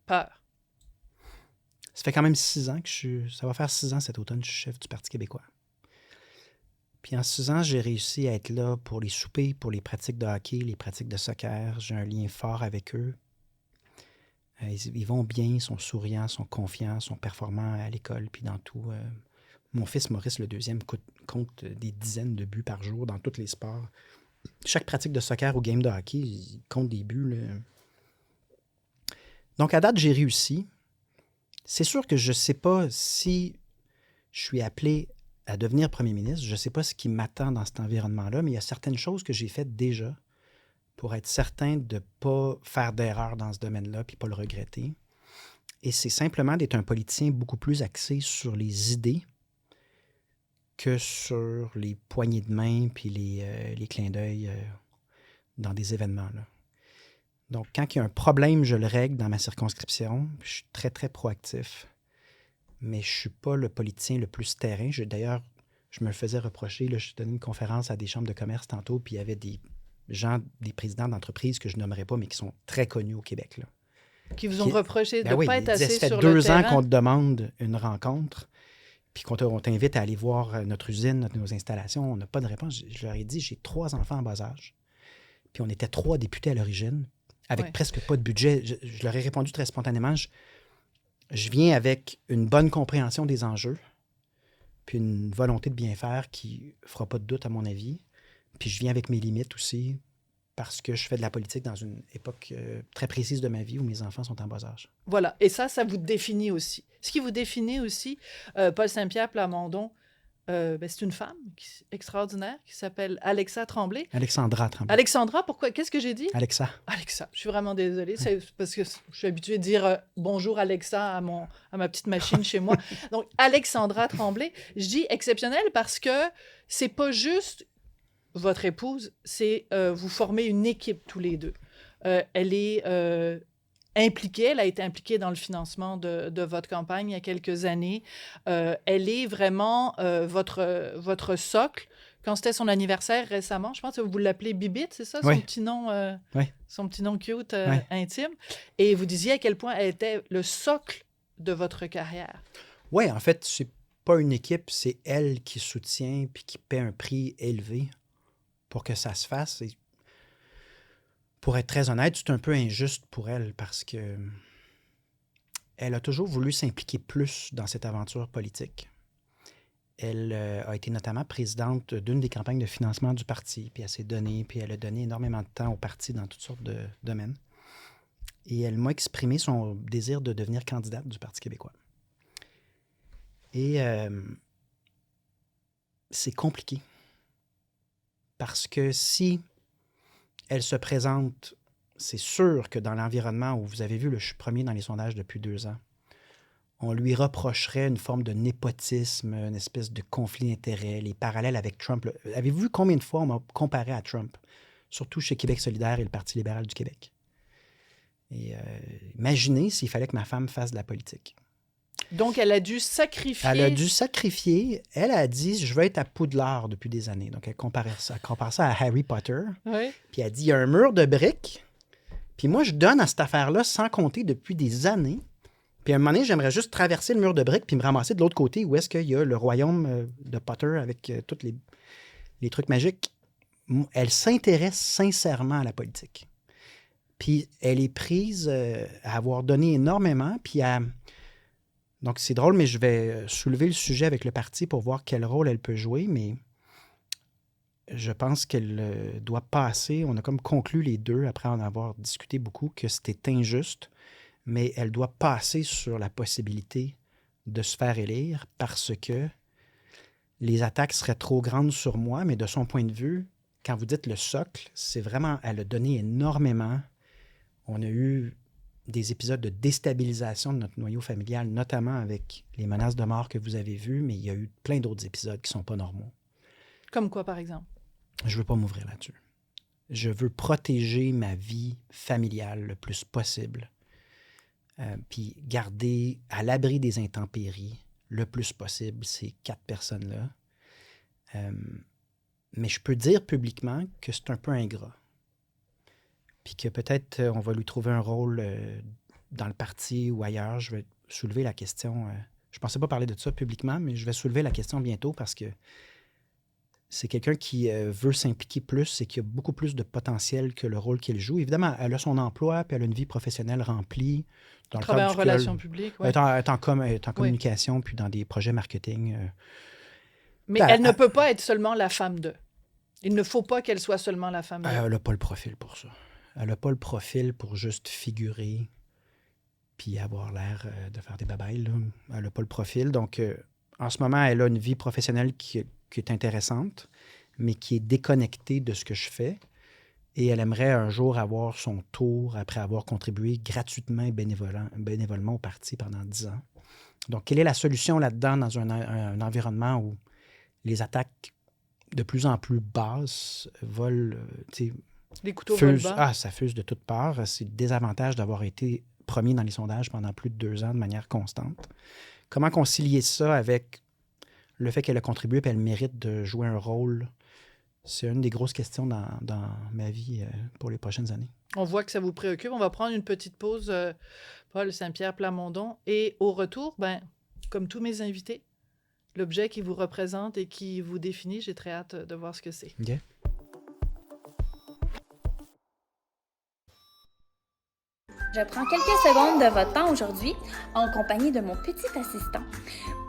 peur? Ça fait quand même 6 ans que ça va faire 6 ans cet automne que je suis chef du Parti québécois. Puis en 6 ans, j'ai réussi à être là pour les soupers, pour les pratiques de hockey, les pratiques de soccer. J'ai un lien fort avec eux. Ils vont bien, ils sont souriants, sont confiants, sont performants à l'école, puis dans tout. Mon fils Maurice, le deuxième, compte des dizaines de buts par jour dans tous les sports. Chaque pratique de soccer ou game de hockey, il compte des buts. Là. Donc à date, j'ai réussi. C'est sûr que je ne sais pas si je suis appelé à devenir premier ministre. Je ne sais pas ce qui m'attend dans cet environnement-là, mais il y a certaines choses que j'ai faites déjà pour être certain de ne pas faire d'erreur dans ce domaine-là puis pas le regretter. Et c'est simplement d'être un politicien beaucoup plus axé sur les idées que sur les poignées de main puis les clins d'œil dans des événements. Là. Donc, quand il y a un problème, je le règle dans ma circonscription. Je suis très, très proactif. Mais je ne suis pas le politicien le plus terrain. D'ailleurs, je me le faisais reprocher. Là, je donnais une conférence à des chambres de commerce tantôt, puis il y avait des gens, des présidents d'entreprises que je nommerai pas, mais qui sont très connus au Québec. Là. Qui vous ont reproché de ne pas être assez sur le terrain. Ça fait 2 ans qu'on te demande une rencontre, puis qu'on t'invite à aller voir notre usine, nos installations. On n'a pas de réponse. Je leur ai dit, j'ai 3 enfants en bas âge. Puis on était 3 députés à l'origine, avec presque pas de budget. Je leur ai répondu très spontanément. Je viens avec une bonne compréhension des enjeux, puis une volonté de bien faire qui ne fera pas de doute, à mon avis. Puis je viens avec mes limites aussi, parce que je fais de la politique dans une époque très précise de ma vie où mes enfants sont en bas âge. Voilà. Et ça vous définit aussi. Ce qui vous définit aussi, Paul Saint-Pierre Plamondon, c'est une femme extraordinaire qui s'appelle Alexa Tremblay. Alexandra Tremblay. Alexandra, pourquoi? Qu'est-ce que j'ai dit? Alexa. Alexa. Je suis vraiment désolée. C'est parce que je suis habituée de dire bonjour Alexa à ma petite machine chez moi. Donc, Alexandra Tremblay, je dis exceptionnelle parce que c'est pas juste votre épouse, c'est vous formez une équipe tous les deux. Elle est impliquée, elle a été impliquée dans le financement de votre campagne il y a quelques années. Elle est vraiment votre socle. Quand c'était son anniversaire récemment, je pense que vous l'appelez Bibite, c'est ça, son petit nom, son petit nom cute, intime. Et vous disiez à quel point elle était le socle de votre carrière. Oui, en fait, c'est pas une équipe, c'est elle qui soutient puis qui paie un prix élevé pour que ça se fasse. Et pour être très honnête, c'est un peu injuste pour elle parce que elle a toujours voulu s'impliquer plus dans cette aventure politique. Elle a été notamment présidente d'une des campagnes de financement du parti, puis elle s'est donnée, puis elle a donné énormément de temps au parti dans toutes sortes de domaines. Et elle m'a exprimé son désir de devenir candidate du Parti québécois. Et c'est compliqué. Parce que si elle se présente, c'est sûr que dans l'environnement où vous avez vu, je suis premier dans les sondages depuis 2 ans, on lui reprocherait une forme de népotisme, une espèce de conflit d'intérêts, les parallèles avec Trump. Avez-vous vu combien de fois on m'a comparé à Trump? Surtout chez Québec solidaire et le Parti libéral du Québec. Et imaginez s'il fallait que ma femme fasse de la politique. Donc, elle a dû sacrifier... Elle a dû sacrifier. Elle a dit, je veux être à Poudlard depuis des années. Donc, elle compare ça à Harry Potter. Oui. Puis elle dit, il y a un mur de briques. Puis moi, je donne à cette affaire-là sans compter depuis des années. Puis à un moment donné, j'aimerais juste traverser le mur de briques puis me ramasser de l'autre côté où est-ce qu'il y a le royaume de Potter avec toutes les... les trucs magiques, elle s'intéresse sincèrement à la politique. Puis elle est prise à avoir donné énormément, puis à... Donc c'est drôle, mais je vais soulever le sujet avec le parti pour voir quel rôle elle peut jouer, mais je pense qu'elle doit passer, on a comme conclu les deux, après en avoir discuté beaucoup, que c'était injuste, mais elle doit passer sur la possibilité de se faire élire parce que les attaques seraient trop grandes sur moi, mais de son point de vue, quand vous dites le socle, c'est vraiment, elle a donné énormément. On a eu des épisodes de déstabilisation de notre noyau familial, notamment avec les menaces de mort que vous avez vues, mais il y a eu plein d'autres épisodes qui ne sont pas normaux. Comme quoi, par exemple? Je ne veux pas m'ouvrir là-dessus. Je veux protéger ma vie familiale le plus possible, puis garder à l'abri des intempéries le plus possible ces 4 personnes-là. Mais je peux dire publiquement que c'est un peu ingrat. Puis que peut-être on va lui trouver un rôle dans le parti ou ailleurs. Je vais soulever la question. Je ne pensais pas parler de ça publiquement, mais je vais soulever la question bientôt parce que c'est quelqu'un qui veut s'impliquer plus et qui a beaucoup plus de potentiel que le rôle qu'il joue. Évidemment, elle a son emploi, puis elle a une vie professionnelle remplie. Elle travaille en relations publiques. Ouais. Elle est en communication, puis dans des projets marketing. Mais elle ne peut pas être seulement la femme d'eux. Il ne faut pas qu'elle soit seulement la femme d'eux. Elle n'a pas le profil pour ça. Elle n'a pas le profil pour juste figurer puis avoir l'air de faire des babayes. Là. Elle n'a pas le profil. Donc, en ce moment, elle a une vie professionnelle qui est intéressante, mais qui est déconnectée de ce que je fais. Et elle aimerait un jour avoir son tour après avoir contribué gratuitement et bénévolement au parti pendant 10 ans. Donc, quelle est la solution là-dedans dans un environnement où les attaques de plus en plus basses volent... les couteaux volent bas. Ah, ça fuse de toutes parts. C'est le désavantage d'avoir été premier dans les sondages pendant plus de 2 ans de manière constante. Comment concilier ça avec le fait qu'elle a contribué et elle mérite de jouer un rôle? C'est une des grosses questions dans ma vie pour les prochaines années. On voit que ça vous préoccupe. On va prendre une petite pause, Paul Saint-Pierre Plamondon. Et au retour, comme tous mes invités, l'objet qui vous représente et qui vous définit, j'ai très hâte de voir ce que c'est. OK. Je prends quelques secondes de votre temps aujourd'hui en compagnie de mon petit assistant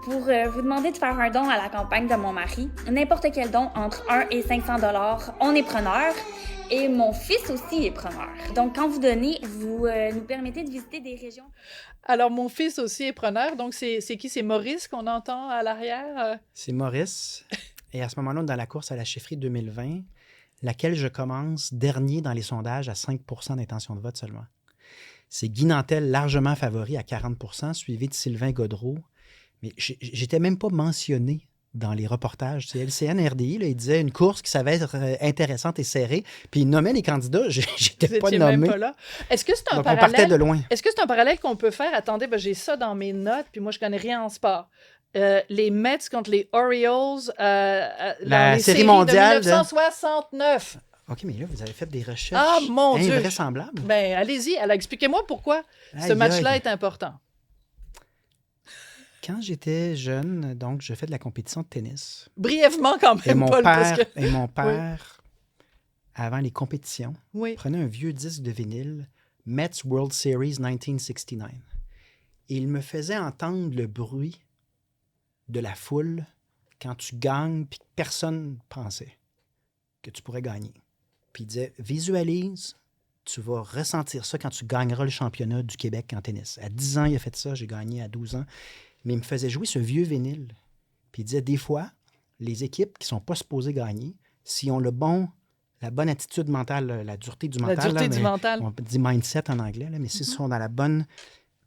pour vous demander de faire un don à la campagne de mon mari. N'importe quel don entre 1 et 500 $, on est preneur. Et mon fils aussi est preneur. Donc, quand vous donnez, vous nous permettez de visiter des régions. Alors, mon fils aussi est preneur. Donc, c'est qui? C'est Maurice qu'on entend à l'arrière? C'est Maurice. Et à ce moment-là, dans la course à la chefferie 2020, laquelle je commence dernier dans les sondages à 5 % d'intention de vote seulement. C'est Guy Nantel, largement favori à 40 %, suivi de Sylvain Gaudreault. Mais j'étais même pas mentionné dans les reportages. C'est LCN, RDI, là, il disait une course qui savait être intéressante et serrée. Puis il nommait les candidats, j'étais pas nommé. Même pas là. Est-ce que c'est un Donc, parallèle? on partait de loin. Est-ce que c'est un parallèle qu'on peut faire? Attendez, j'ai ça dans mes notes, puis moi, je connais rien en sport. Les Mets contre les Orioles dans les séries mondiale de 1969. OK, mais là, vous avez fait des recherches invraisemblables. Ben, allez-y. Alors, expliquez-moi pourquoi ce match-là est important. Quand j'étais jeune, donc, je fais de la compétition de tennis. Brièvement, quand même, Paul. Et mon père, avant les compétitions, prenait un vieux disque de vinyle, Mets World Series 1969. Et il me faisait entendre le bruit de la foule quand tu gagnes puis que personne pensait que tu pourrais gagner. Puis il disait, visualise, tu vas ressentir ça quand tu gagneras le championnat du Québec en tennis. À 10 ans, il a fait ça, j'ai gagné à 12 ans. Mais il me faisait jouer ce vieux vinyle. Puis il disait, des fois, les équipes qui ne sont pas supposées gagner, s'ils ont la bonne attitude mentale, la dureté du mental. Mental. On dit mindset en anglais, là, mais s'ils sont dans la bonne,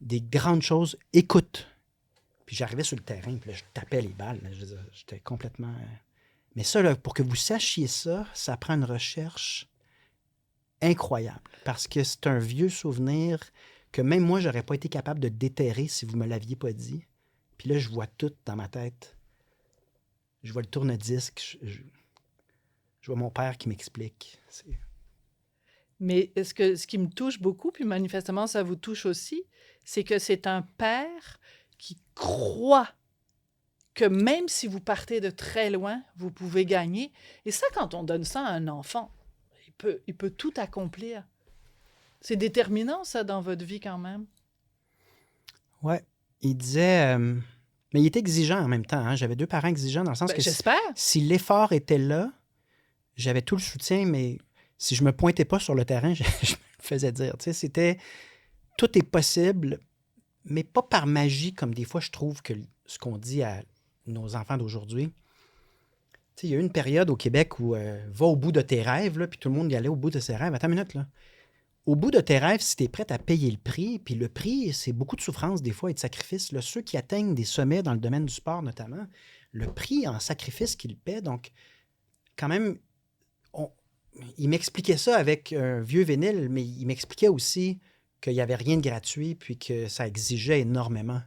des grandes choses, écoute. Puis j'arrivais sur le terrain, puis là, je tapais les balles. Là, j'étais complètement... Mais ça, là, pour que vous sachiez ça, ça prend une recherche incroyable. Parce que c'est un vieux souvenir que même moi, je n'aurais pas été capable de déterrer si vous ne me l'aviez pas dit. Puis là, je vois tout dans ma tête. Je vois le tourne-disque. Je vois mon père qui m'explique. Mais ce qui me touche beaucoup, puis manifestement, ça vous touche aussi, c'est que c'est un père qui croit que même si vous partez de très loin, vous pouvez gagner. Et ça, quand on donne ça à un enfant, il peut tout accomplir. C'est déterminant, ça, dans votre vie, quand même. Ouais. Il disait... mais il était exigeant en même temps. Hein? J'avais 2 parents exigeants dans le sens que j'espère. si l'effort était là, j'avais tout le soutien, mais si je me pointais pas sur le terrain, je me faisais dire. Tu sais, c'était... Tout est possible, mais pas par magie, comme des fois je trouve que ce qu'on dit à nos enfants d'aujourd'hui. Tu sais, il y a eu une période au Québec où va au bout de tes rêves, là, puis tout le monde y allait au bout de ses rêves. Attends une minute, là. Au bout de tes rêves, si tu es prête à payer le prix, puis le prix, c'est beaucoup de souffrance des fois et de sacrifice. Là, ceux qui atteignent des sommets dans le domaine du sport notamment, le prix en sacrifice qu'ils paient, donc quand même, il m'expliquait ça avec un vieux vinyle, mais il m'expliquait aussi qu'il n'y avait rien de gratuit, puis que ça exigeait énormément.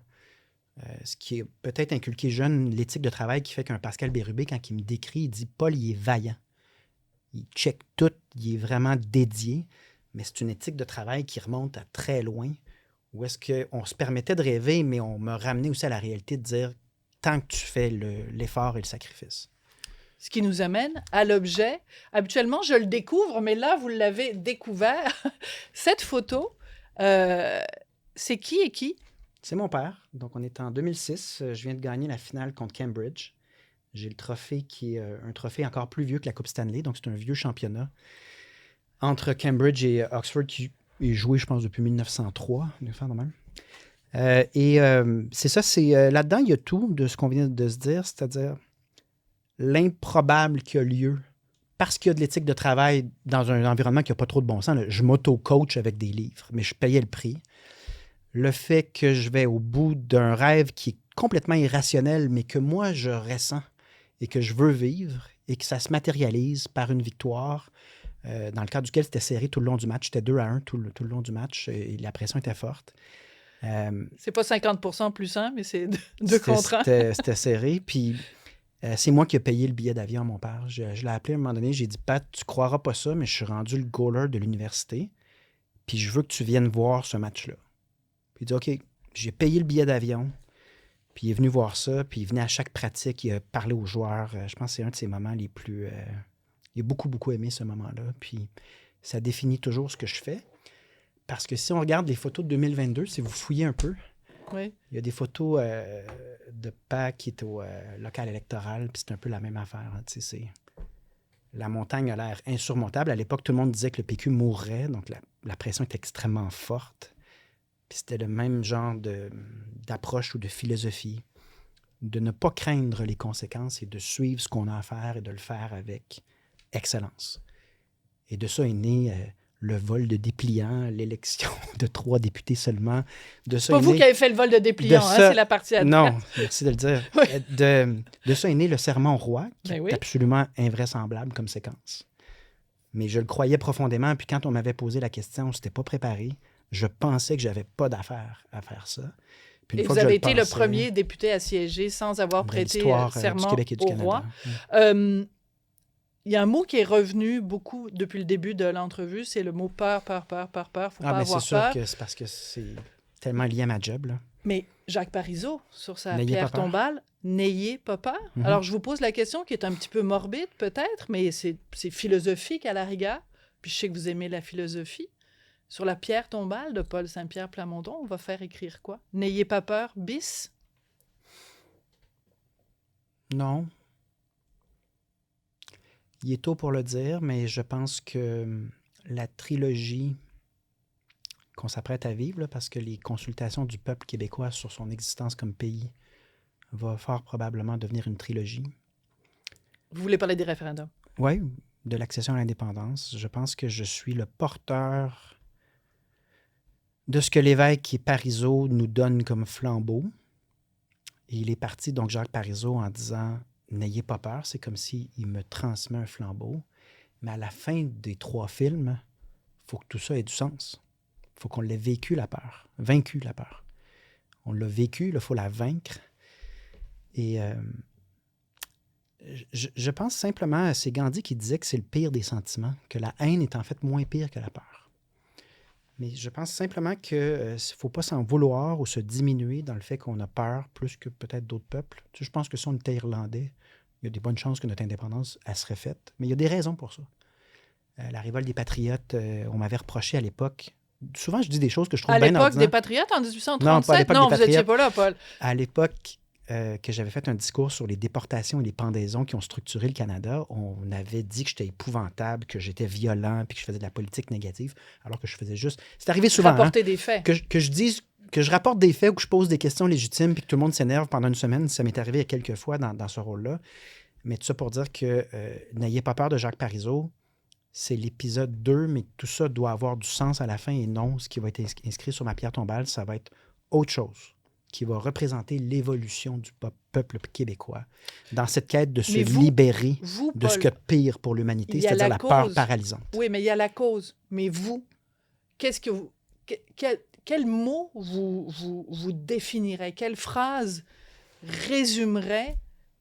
Ce qui est peut-être inculqué jeune, l'éthique de travail qui fait qu'un Pascal Bérubé, quand il me décrit, il dit « Paul, il est vaillant. Il check tout, il est vraiment dédié. » Mais c'est une éthique de travail qui remonte à très loin, où est-ce qu'on se permettait de rêver, mais on m'a ramené aussi à la réalité de dire tant que tu fais l'effort et le sacrifice. Ce qui nous amène à l'objet. Habituellement, je le découvre, mais là, vous l'avez découvert. Cette photo, c'est qui et qui? C'est mon père. Donc, on est en 2006. Je viens de gagner la finale contre Cambridge. J'ai le trophée qui est un trophée encore plus vieux que la Coupe Stanley. Donc, c'est un vieux championnat entre Cambridge et Oxford qui est joué, je pense, depuis 1903. C'est ça, là-dedans, il y a tout de ce qu'on vient de se dire, c'est-à-dire l'improbable qui a lieu parce qu'il y a de l'éthique de travail dans un environnement qui n'a pas trop de bon sens. Là, je m'auto-coach avec des livres, mais je payais le prix. Le fait que je vais au bout d'un rêve qui est complètement irrationnel, mais que moi, je ressens et que je veux vivre et que ça se matérialise par une victoire dans le cadre duquel c'était serré tout le long du match. C'était 2-1 tout le long du match et la pression était forte. C'est pas 50% plus 1, mais c'est 2 contre 1. C'était serré. Puis c'est moi qui ai payé le billet d'avion à mon père. Je l'ai appelé à un moment donné. J'ai dit, Pat, tu croiras pas ça, mais je suis rendu le goaler de l'université. Puis je veux que tu viennes voir ce match-là. Puis il dit, OK, j'ai payé le billet d'avion. Puis il est venu voir ça. Puis il venait à chaque pratique. Il a parlé aux joueurs. Je pense que c'est un de ses moments les plus... il a beaucoup, beaucoup aimé ce moment-là. Puis ça définit toujours ce que je fais. Parce que si on regarde les photos de 2022, si vous fouillez un peu, oui. Il y a des photos de PAC qui est au local électoral, puis c'est un peu la même affaire. Hein, la montagne a l'air insurmontable. À l'époque, tout le monde disait que le PQ mourrait, donc la pression était extrêmement forte. Puis c'était le même genre d'approche ou de philosophie, de ne pas craindre les conséquences et de suivre ce qu'on a à faire et de le faire avec excellence. Et de ça est né... le vol de dépliants, l'élection de 3 députés seulement. C'est pas vous qui avez fait le vol de dépliants, c'est la partie après. Non, merci de le dire. Oui. De ça est né le serment au roi, qui Ben est absolument invraisemblable comme séquence. Mais je le croyais profondément, puis quand on m'avait posé la question, on ne s'était pas préparé, je pensais que j'avais pas d'affaire à faire ça. Puis et vous avez été le premier député à siéger sans avoir prêté serment au roi. Il y a un mot qui est revenu beaucoup depuis le début de l'entrevue, c'est le mot peur, peur, peur, peur, peur. Faut pas avoir peur. C'est sûr que c'est parce que c'est tellement lié à ma job, là. Mais Jacques Parizeau, sur sa pierre tombale, n'ayez pas peur. Mm-hmm. Alors, je vous pose la question qui est un petit peu morbide, peut-être, mais c'est philosophique à la rigueur. Puis je sais que vous aimez la philosophie. Sur la pierre tombale de Paul Saint-Pierre Plamondon, on va faire écrire quoi? N'ayez pas peur, bis? Non. Il est tôt pour le dire, mais je pense que la trilogie qu'on s'apprête à vivre, là, parce que les consultations du peuple québécois sur son existence comme pays va fort probablement devenir une trilogie. Vous voulez parler des référendums? Oui, de l'accession à l'indépendance. Je pense que je suis le porteur de ce que l'évêque Parizeau nous donne comme flambeau. Et il est parti, donc Jacques Parizeau, en disant... N'ayez pas peur, c'est comme s'il me transmet un flambeau. Mais à la fin des 3 films, il faut que tout ça ait du sens. Il faut qu'on l'ait vécu, la peur. Vaincu, la peur. On l'a vécu, il faut la vaincre. Et je pense simplement, c'est Gandhi qui disait que c'est le pire des sentiments, que la haine est en fait moins pire que la peur. Mais je pense simplement qu'il ne faut pas s'en vouloir ou se diminuer dans le fait qu'on a peur plus que peut-être d'autres peuples. Tu sais, je pense que si on était Irlandais, il y a des bonnes chances que notre indépendance, elle serait faite. Mais il y a des raisons pour ça. La révolte des Patriotes, on m'avait reproché à l'époque. Souvent, je dis des choses que je trouve À bien l'époque ordinaires. des Patriotes, en 1837? Non, pas à l'époque non, des vous n'étiez Patriotes. pas là, Paul. À l'époque que j'avais fait un discours sur les déportations et les pendaisons qui ont structuré le Canada, on avait dit que j'étais épouvantable, que j'étais violent, puis que je faisais de la politique négative, alors que je faisais juste... C'est arrivé souvent, Rapporter des faits. que je dise, que je rapporte des faits ou que je pose des questions légitimes, puis que tout le monde s'énerve pendant une semaine. Ça m'est arrivé quelques fois dans ce rôle-là. Mais tout ça pour dire que n'ayez pas peur de Jacques Parizeau. C'est l'épisode 2, mais tout ça doit avoir du sens à la fin et non, ce qui va être inscrit sur ma pierre tombale, ça va être autre chose qui va représenter l'évolution du peuple québécois dans cette quête de se libérer de ce Paul, qu'il y a de pire pour l'humanité, il y a c'est-à-dire la la peur cause. paralysante. Oui, mais il y a la cause. Mais vous, qu'est-ce que vous... Quel mot vous définirait? Quelle phrase résumerait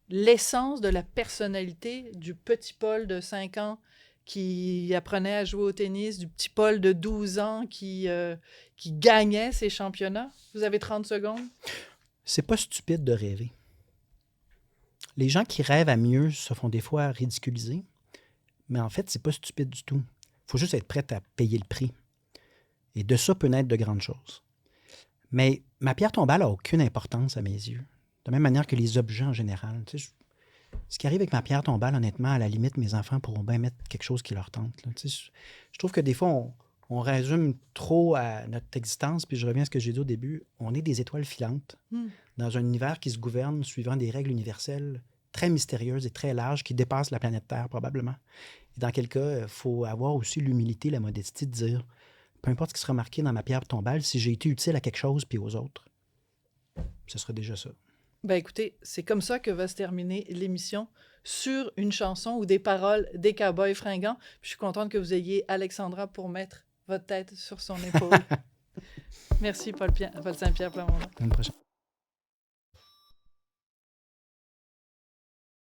l'essence de la personnalité du petit Paul de 5 ans qui apprenait à jouer au tennis, du petit Paul de 12 ans qui gagnait ses championnats? Vous avez 30 secondes. C'est pas stupide de rêver. Les gens qui rêvent à mieux se font des fois ridiculiser, mais en fait, c'est pas stupide du tout. Il faut juste être prêt à payer le prix. Et de ça peut naître de grandes choses. Mais ma pierre tombale n'a aucune importance à mes yeux. De la même manière que les objets en général. Tu sais, ce qui arrive avec ma pierre tombale, honnêtement, à la limite, mes enfants pourront bien mettre quelque chose qui leur tente. Là. Tu sais, je trouve que des fois, on résume trop à notre existence, puis je reviens à ce que j'ai dit au début, on est des étoiles filantes dans un univers qui se gouverne suivant des règles universelles très mystérieuses et très larges qui dépassent la planète Terre, probablement. Et dans quel cas, il faut avoir aussi l'humilité, la modestie de dire, peu importe ce qui sera marqué dans ma pierre tombale, si j'ai été utile à quelque chose puis aux autres, ce sera déjà ça. Ben écoutez, c'est comme ça que va se terminer l'émission sur une chanson ou des paroles des Cowboys fringants. Puis je suis contente que vous ayez Alexandra pour mettre votre tête sur son épaule. Merci, Paul Saint-Pierre Plamondon. À une prochaine.